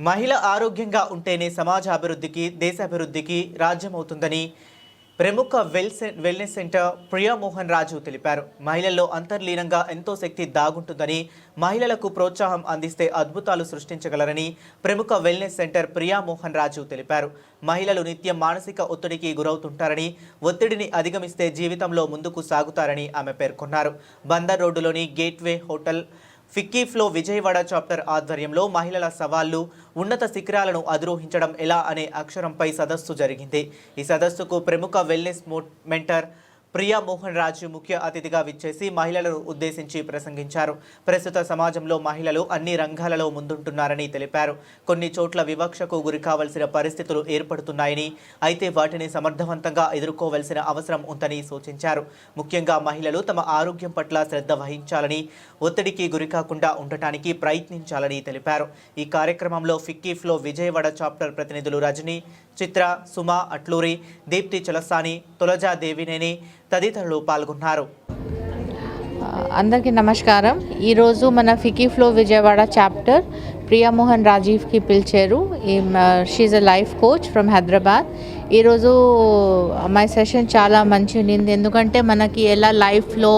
మహిళ ఆరోగ్యంగా ఉంటేనే సమాజ అభివృద్ధికి, దేశ అభివృద్ధికి రాజ్యం అవుతుందని ప్రముఖ వెల్నెస్ సెంటర్ ప్రియా మోహన్ రాజు తెలిపారు. మహిళల్లో అంతర్లీనంగా ఎంతో శక్తి దాగుంటుందని, మహిళలకు ప్రోత్సాహం అందిస్తే అద్భుతాలు సృష్టించగలరని ప్రముఖ వెల్నెస్ సెంటర్ ప్రియా మోహన్ రాజు తెలిపారు. మహిళలు నిత్యం మానసిక ఒత్తిడికి గురవుతుంటారని, ఒత్తిడిని అధిగమిస్తే జీవితంలో ముందుకు సాగుతారని ఆమె పేర్కొన్నారు. బందర్ రోడ్డులోని gateway hotel FICCI FLO Vijayawada chapter ఆధ్వర్యంలో మహిళల సవాళ్లు, ఉన్నత శిఖరాలను అధిరోహించడం ఎలా అనే అక్షరంపై సదస్సు జరిగింది. ఈ సదస్సుకు ప్రముఖ వెల్నెస్ మెంటర్ ప్రియా మోహన్ రాజు ముఖ్య అతిథిగా విచ్చేసి మహిళలను ఉద్దేశించి ప్రసంగించారు. ప్రస్తుత సమాజంలో మహిళలు అన్ని రంగాలలో ముందుంటున్నారని తెలిపారు. కొన్ని చోట్ల వివక్షకు గురి కావాల్సిన పరిస్థితులు ఏర్పడుతున్నాయని, అయితే వాటిని సమర్థవంతంగా ఎదుర్కోవాల్సిన అవసరం ఉందని సూచించారు. ముఖ్యంగా మహిళలు తమ ఆరోగ్యం పట్ల శ్రద్ధ వహించాలని, ఒత్తిడికి గురికాకుండా ఉండటానికి ప్రయత్నించాలని తెలిపారు. ఈ కార్యక్రమంలో ఫిక్కీ ఫ్లో విజయవాడ చాప్టర్ ప్రతినిధులు రజని, చిత్ర, సుమ అట్లూరి, దీప్తి చలసాని, తులజా దేవినేని తదితరులు పాల్గొన్నారు. అందరికీ నమస్కారం. ఈరోజు మన FICCI FLO Vijayawada chapter Priya Mohan రాజీవ్కి పిలిచారు. She's a life coach from Hyderabad. ఈరోజు మై సెషన్ చాలా మంచి ఉండింది. ఎందుకంటే మనకి ఎలా లైఫ్లో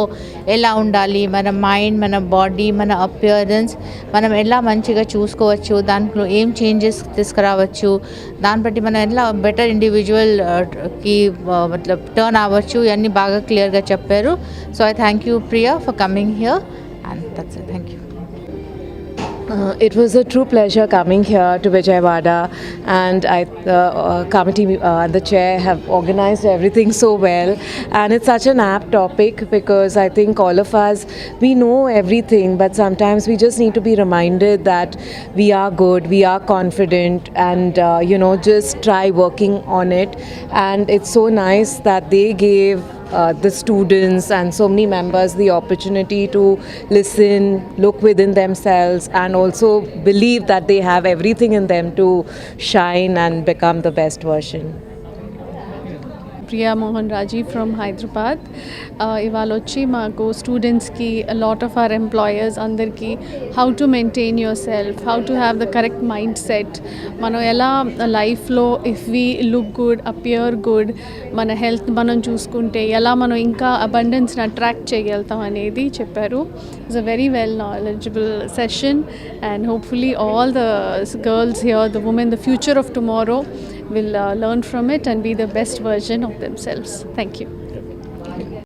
ఎలా ఉండాలి, మన మైండ్, మన బాడీ, మన అపియరెన్స్ మనం ఎలా మంచిగా చూసుకోవచ్చు, దాంట్లో ఏం చేంజెస్ తీసుకురావచ్చు, దాన్ని బట్టి మనం ఎలా బెటర్ ఇండివిజువల్కి మతలబ్ టర్న్ అవ్వచ్చు, ఇవన్నీ బాగా క్లియర్గా చెప్పారు. So I thank you Priya for coming here and that's it. Thank you. It was a true pleasure coming here to Vijayawada, and committee and the chair have organized everything so well, and it's such an apt topic because I think all of us, we know everything, but sometimes we just need to be reminded that we are good, we are confident, and just try working on it. And it's so nice that they gave the students and so many members the opportunity to listen, look within themselves, and also believe that they have everything in them to shine and become the best version. Priya Mohan Raji from Hyderabad. ఇవాళ వచ్చి మాకు స్టూడెంట్స్కి, lot of our employers అందరికీ how to maintain your self, how to have the correct mind set, మనం ఎలా లైఫ్లో if we look good, appear good, మన health మనం చూసుకుంటే ఎలా మనం ఇంకా అబండెన్స్ని అట్రాక్ట్ చేయగలుగుతాం అనేది చెప్పారు. It's a very well knowledgeable session, and hopefully all the girls here, the women, the future of tomorrow will learn from it and be the best version of themselves. Thank you.